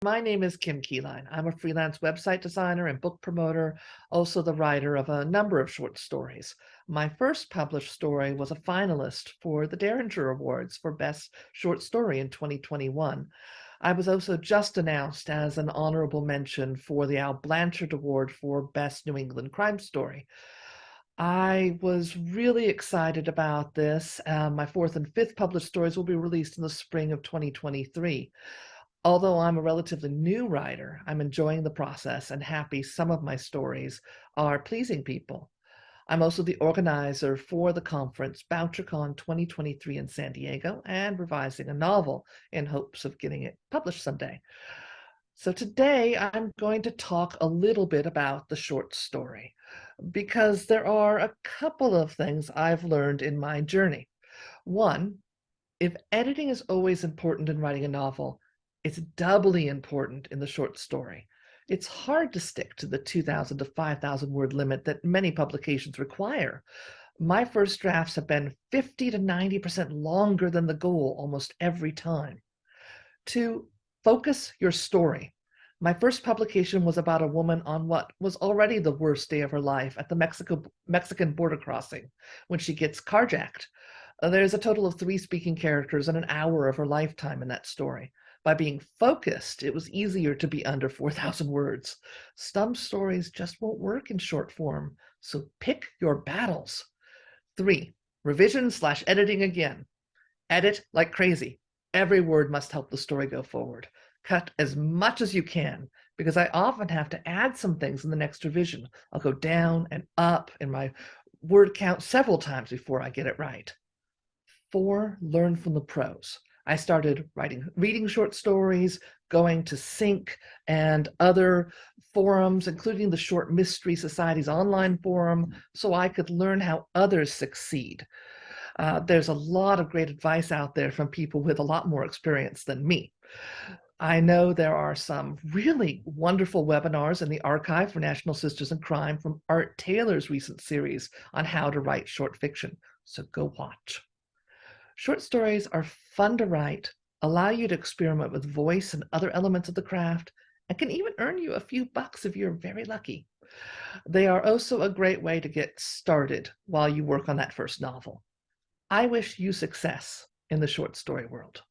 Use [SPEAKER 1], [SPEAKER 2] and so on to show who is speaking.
[SPEAKER 1] My name is Kim Keeline. I'm a freelance website designer and book promoter, also the writer of a number of short stories. My first published story was a finalist for the Derringer Awards for Best Short Story in 2021. I was also just announced as an honorable mention for the Al Blanchard Award for Best New England Crime Story. I was really excited about this. My fourth and fifth published stories will be released in the spring of 2023. Although I'm a relatively new writer, I'm enjoying the process and happy some of my stories are pleasing people. I'm also the organizer for the conference BoucherCon 2023 in San Diego and revising a novel in hopes of getting it published someday. So today I'm going to talk a little bit about the short story because there are a couple of things I've learned in my journey. One, if editing is always important in writing a novel, it's doubly important in the short story. It's hard to stick to the 2,000 to 5,000 word limit that many publications require. My first drafts have been 50 to 90% longer than the goal almost every time. To focus your story. My first publication was about a woman on what was already the worst day of her life at the Mexican border crossing when she gets carjacked. There's a total of 3 speaking characters and an hour of her lifetime in that story. By being focused, it was easier to be under 4,000 words. Some stories just won't work in short form, so pick your battles. 3, revision/editing again. Edit like crazy. Every word must help the story go forward. Cut as much as you can, because I often have to add some things in the next revision. I'll go down and up in my word count several times before I get it right. 4, learn from the pros. I started reading short stories, going to SINC and other forums, including the Short Mystery Society's online forum, so I could learn how others succeed. There's a lot of great advice out there from people with a lot more experience than me. I know there are some really wonderful webinars in the archive for National Sisters in Crime from Art Taylor's recent series on how to write short fiction, so go watch. Short stories are fun to write, allow you to experiment with voice and other elements of the craft, and can even earn you a few bucks if you're very lucky. They are also a great way to get started while you work on that first novel. I wish you success in the short story world.